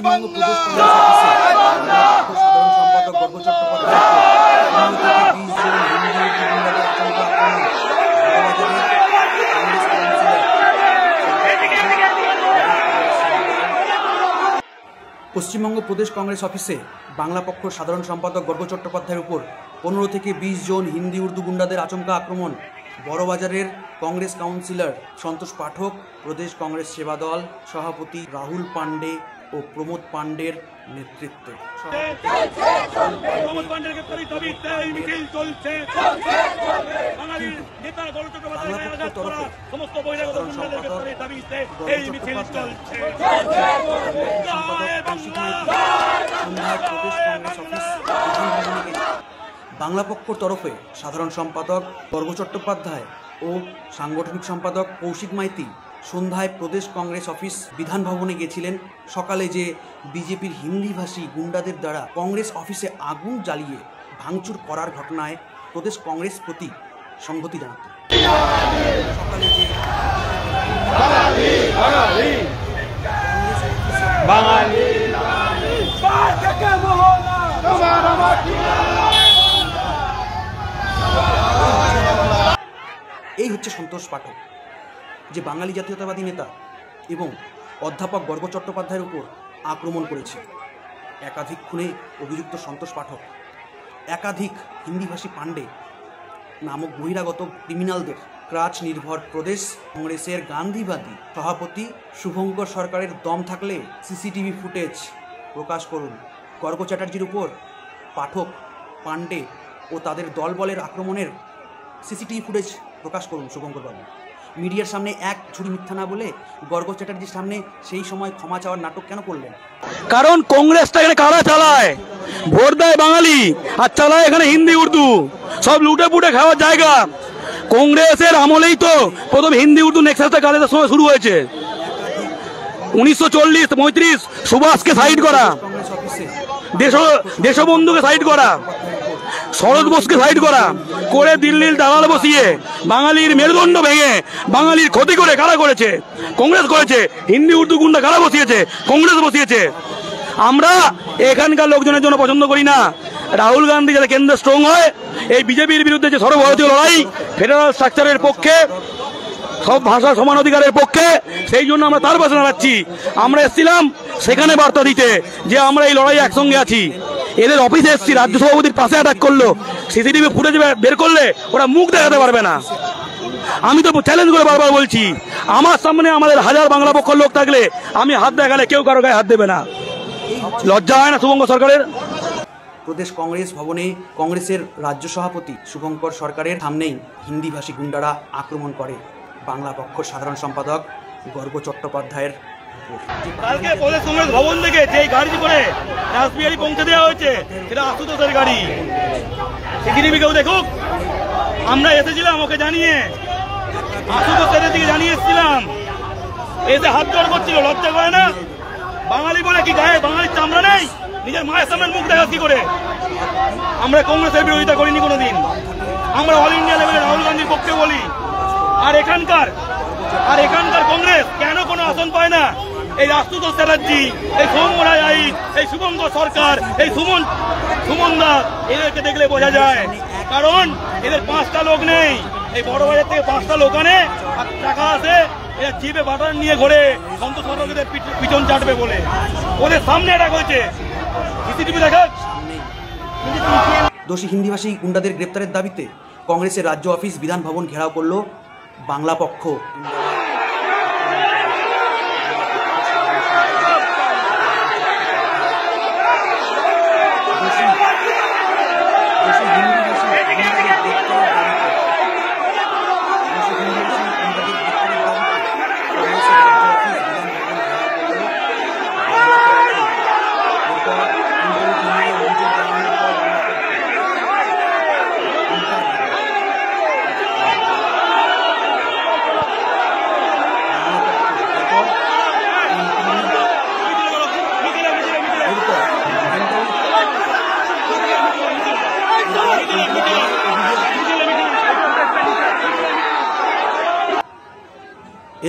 পশ্চিমবঙ্গ প্রদেশ কংগ্রেস অফিসে সাধারণ সম্পাদক গর্গ চট্টোপাধ্যায়ের পশ্চিমবঙ্গ প্রদেশ কংগ্রেস অফিসে বাংলা পক্ষ সাধারণ সম্পাদক গর্গ চট্টোপাধ্যায়ের উপর 15 থেকে 20 জন হিন্দি উর্দু গুন্ডাদের আচমকা আক্রমণ। বড়বাজারের কংগ্রেস কাউন্সিলর সন্তোষ পাঠক, প্রদেশ কংগ্রেস সেবা দল সভাপতি রাহুল পান্ডে ও প্রমোদ পান্ডের নেতৃত্বে বাংলা পক্ষর তরফে সাধারণ সম্পাদক গর্গ চট্টোপাধ্যায় ও সাংগঠনিক সম্পাদক কৌশিক মাইতি সন্ধ্যায় প্রদেশ কংগ্রেস অফিস বিধান ভবনে গেছিলেন। সকালে যে বিজেপির হিন্দিভাষী গুন্ডাদের দ্বারা কংগ্রেস অফিসে আগুন জ্বালিয়ে ভাঙচুর করার ঘটনায় প্রদেশ কংগ্রেস প্রতি সংহতি জানাতে সকালে যে এই হচ্ছে সন্তোষ পাঠক, যে বাঙালি জাতীয়তাবাদী নেতা এবং অধ্যাপক গর্গ চট্টোপাধ্যায়ের উপর আক্রমণ করেছে। একাধিক খুনে অভিযুক্ত সন্তোষ পাঠক একাধিক হিন্দিভাষী পাণ্ডে নামক বহিরাগত ক্রিমিনালদের ক্রাচ নির্ভর প্রদেশ কংগ্রেসের গান্ধীবাদী সভাপতি শুভঙ্কর সরকারের দম থাকলে সিসিটিভি ফুটেজ প্রকাশ করুন। গর্গ চ্যাটার্জির উপর পাঠক, পাণ্ডে ও তাদের দলবলের আক্রমণের সিসিটিভি ফুটেজ প্রকাশ করুন শুভঙ্করবাবু। মিডিয়ার সামনে এক ঝুড়ি মিথ্যা না বলে গর্গ চ্যাটার্জির সামনে সেই সময় ক্ষমা চাওয়ার নাটক কেন করলেন? কারণ কংগ্রেসটা এখানে কারা চালায়? ভোট দেয় বাঙালি আর চালায় এখানে হিন্দি উর্দু, সব লুটে পুটে খাওয়ার জায়গা। কংগ্রেসের আমলেই তো প্রথম হিন্দি উর্দু নেক্সাসটা কালের সময় শুরু হয়েছে। 1940-35 সুভাষকে সাইড করা, দেশবন্ধুকে সাইড করা, শরৎ বোসকে সাইড করা করে দিল্লির দালাল বসিয়ে বাঙালির মেরুদণ্ড ভেঙে বাঙালির ক্ষতি করে কারা করেছে? কংগ্রেস করেছে। হিন্দি উর্দু গুন্ডা কারা বসিয়েছে? কংগ্রেস বসিয়েছে। আমরা এখানকার লোকজনের জন্য পছন্দ করি না। রাহুল গান্ধী যাতে কেন্দ্রে স্ট্রং হয়, এই বিজেপির বিরুদ্ধে যে সর্বভারতীয় লড়াই, ফেডারাল স্ট্রাকচারের পক্ষে, সব ভাষা সমান অধিকারের পক্ষে, সেই জন্য আমরা তার পাশে দাঁড়াচ্ছি। আমরা এসেছিলাম সেখানে বার্তা দিতে যে আমরা এই লড়াই একসঙ্গে আছি। এদের অফিসে এসেছি, রাজ্য সভাপতির পাশে অ্যাটাক করলো, সিসিটিভি ফুটেজ বের করলে ওরা মুখ দেখাতে পারবে না। আমি তো চ্যালেঞ্জ করে বারবার বলছি, আমার সামনে আমাদের হাজার বাংলা পক্ষের লোক থাকলে আমি হাত দেখালে কেউ কারো গায়ে হাত দেবে না। লজ্জা হয় না শুভঙ্কর সরকারের? প্রদেশ কংগ্রেস ভবনে কংগ্রেসের রাজ্য সভাপতি শুভঙ্কর সরকারের সামনেই হিন্দিভাষী গুন্ডারা আক্রমণ করে বাংলা পক্ষর সাধারণ সম্পাদক গর্গ চট্টোপাধ্যায়ের। কালকে প্রদেশ কংগ্রেস ভবন থেকে যে গাড়ি করে রাসবিহারী পৌঁছে দেওয়া হয়েছে সেটা আশুতোষের গাড়ি। সিসিটিভি কেউ দেখুক। আমরা এসেছিলাম ওকে জানিয়ে, আশুতোষের দিকে জানিয়ে এসেছিলাম, এসে হাত জোড় করছিল। লজ্জা করে না? বাঙালি বলে কি গায়ে বাঙালির চামড়া নেই? নিজের মায়ের সামনে মুখ দেখা কি করে? আমরা কংগ্রেসের বিরোধিতা করিনি কোনোদিন। আমরা অল ইন্ডিয়া লেভেলে রাহুল গান্ধীর পক্ষে বলি। আর এখানকার কংগ্রেস কেন কোনো আসন পায় না? এই আশুতোষ চ্যাটার্জি, এই সৌম্য রায়, এই শুভঙ্কর সরকার, এই সুমন দাস, এদেরকে দেখলে বোঝা যায়। কারণ এদের 5টা লোক নেই। এই বড় বাজার থেকে 5টা লোক আনে, আর টাকা আসে, এরা জিপে বাটার নিয়ে ঘোরে সন্তোষ সরকারকে পিছন চাটবে বলে। ওদের সামনে এটা হয়েছে, সিসিটিভি দেখা। দোষী হিন্দিভাষী গুন্ডাদের গ্রেপ্তারের দাবিতে কংগ্রেসের রাজ্য অফিস বিধান ভবন ঘেরাও করল বাংলা পক্ষ।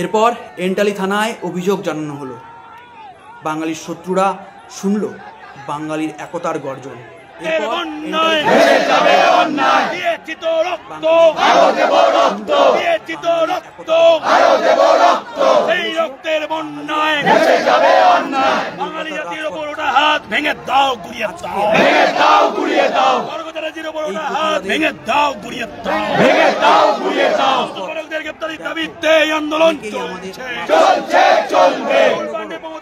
এরপর এন্টালি থানায় অভিযোগ জানানো হলো। বাঙালির শত্রুরা শুনল বাঙালির একতার গর্জন। রক্তের বন্যায় বাঙালি জাতির ওপর ওটা হাত ভেঙে দাও, গুড়িয়ে দাও, ভেঙে দাও, গুড়িয়ে দাও। বর্গজাতির ওপর ওটা হাত ভেঙে দাও, গুড়িয়ে দাও, ভেঙে দাও, গুড়িয়ে দাও। বর্গদের গ্রেফতারির দাবিতে এই আন্দোলন চলছে, চলছে, চলবে।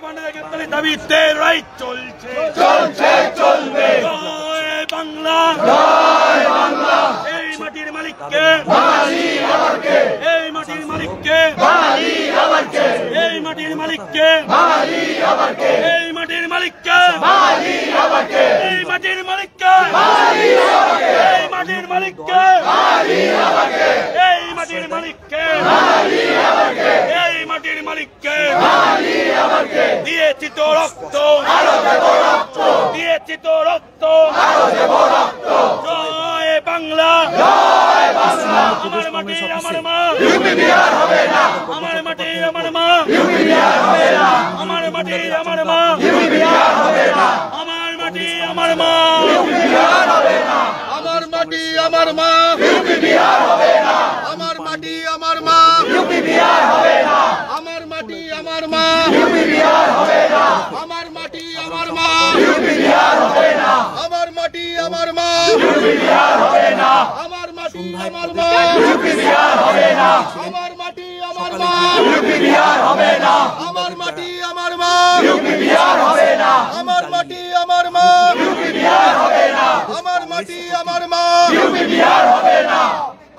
পাণ্ডেদের গ্রেফতারির দাবিতে রাইট চলছে, চলছে, চলবে। জয় বাংলা, জয় বাংলা। এই মাটির মালিককে বাঙালি আমারকে, এই মাটির মালিককে বাঙালি আমারকে, এই মাটির মালিককে বাঙালি আমারকে, এই মাটির মালিককে বাঙালি আমারকে, এই মাটির মালিককে বাঙালি আমারকে, এই মাটির মালিককে বাঙালি আমারকে, এই মাটির মালিককে বাঙালি আমারকে, এই মাটির মালিককে বাঙালি আমারকে। দিয়েছি তো রক্ত, আরো দেব রক্ত, দিয়েছি তো রক্ত, আরো দেব রক্ত। জয় বাংলা, জয় বাংলা। আমার মাটি আমার মা, ইউপি বিহার হবে না। আমার মাটি আমার মা, ইউপি বিহার হবে না। আমার মাটি আমার মা, ইউপি বিহার হবে না। আমার মাটি আমার মা, ইউপি বিহার হবে না। আমার মাটি আমার মা, ইউপি বিহার হবে না। আমার মাটি আমার মা, ইউপি বিহার হবে না। আমার মাটি আমার মা, ইউপি বিহার হবে না। আমার মাটি আমার মা, ইউপি বিহার হবে না। আমার মাটি আমার মা, ইউপি বিহার হবে না। আমার মাটি আমার মা, ইউপি বিহার হবে না। আমার মাটি আমার মা, ইউপি বিহার হবে না। আমার মাটি আমার মা, ইউপি বিহার হবে না। আমার মাটি আমার মা, ইউপি বিহার হবে না। আমার মাটি আমার মা, ইউপি বিহার হবে না।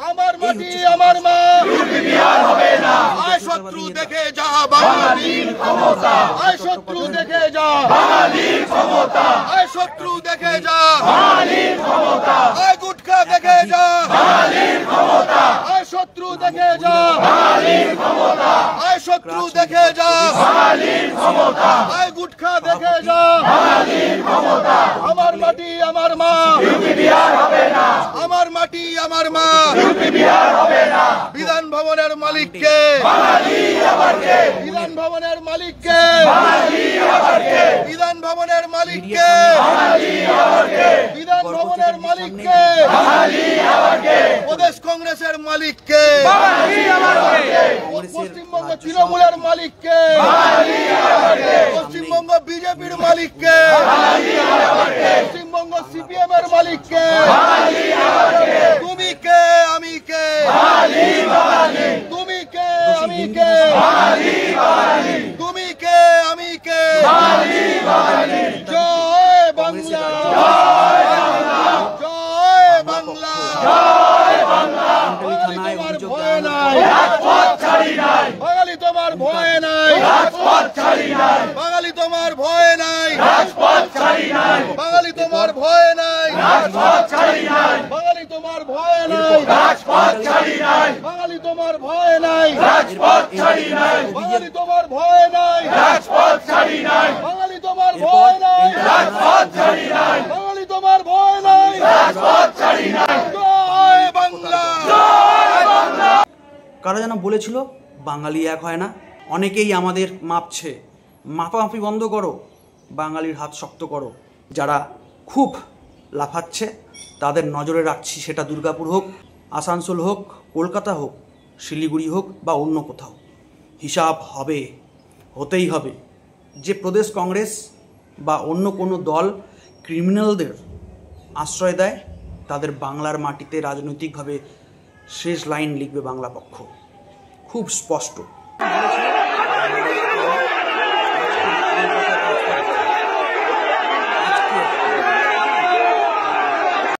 আমার মাটি আমার মা, ইউপি বিহার হবে না। আয় শত্রু দেখে যা বাঙালির ক্ষমতা, আয় শত্রু দেখে যা বাঙালির ক্ষমতা, আয় শত্রু দেখে যা বাঙালির ক্ষমতা, আয় গুটখা দেখে যা বাঙালির ক্ষমতা, আয় শত্রু দেখে যা বাঙালির ক্ষমতা, আয় শত্রু দেখে যা বাঙালির ক্ষমতা, আয় গুটখা দেখে যা বাঙালির ক্ষমতা। আমার মাটি আমার মা, ইউপি বিহার হবে না। আমার মাটি আমার মা। ইউপি বিহার হবে না। বিধান ভবনের মালিককে বাঙালি আমারকে, বিধান ভবনের মালিককে বাঙালি আমারকে, বিধান ভবনের মালিককে বাঙালি আমারকে, বিধান ভবনের মালিককে বাঙালি আমারকে, প্রদেশ কংগ্রেসের মালিককে বাঙালি আমারকে, পশ্চিমবঙ্গ তৃণমূলের মালিককে বাঙালি আমারকে, পশ্চিমবঙ্গ বিজেপির মালিককে পশ্চিমবঙ্গ সিপিএম এর মালিককে বাঙালি আমারকে, তুমি কে আমি কে বাঙালি বাঙালি, তুমি কে আমি কে বাঙালি বাঙালি, তুমি কে আমি কে বাঙালি বাঙালি। জয় বাংলা, জয় বাংলা, জয় বাংলা। বাঙালি তোমার ভয় নাই, রাজপথ ছাড়ি নাই, বাঙালি তোমার ভয় নাই, রাজপথ ছাড়ি নাই, বাঙালি তোমার ভয় নাই, রাজপথ ছাড়ি নাই, বাঙালি তোমার ভয় নাই, রাজপথ ছাড়ি নাই, বাঙালি তোমার ভয় নাই, রাজপথ ছাড়ি নাই, বাঙালি তোমার ভয় নাই, রাজপথ ছাড়ি নাই, বাঙালি তোমার ভয় নাই, রাজপথ ছাড়ি নাই, বাঙালি তোমার ভয় নাই, রাজপথ ছাড়ি নাই, বাঙালি তোমার ভয় নাই, রাজপথ ছাড়ি নাই। জয় বাংলা। কারা যেন বলেছিল বাঙালি এক হয় না। অনেকেই আমাদের মাপছে, মাপামাপি বন্ধ করো, বাঙালির হাত শক্ত করো। যারা খুব লাফাচ্ছে তাদের নজরে রাখছি, সেটা দুর্গাপুর হোক, আসানসোল হোক, কলকাতা হোক, শিলিগুড়ি হোক বা অন্য কোথাও। হিসাব হবে, হতেই হবে। যে প্রদেশ কংগ্রেস বা অন্য কোনো দল ক্রিমিনালদের আশ্রয় দেয় তাদের বাংলার মাটিতে রাজনৈতিকভাবে শেষ লাইন লিখবে বাংলা পক্ষ, খুব স্পষ্ট।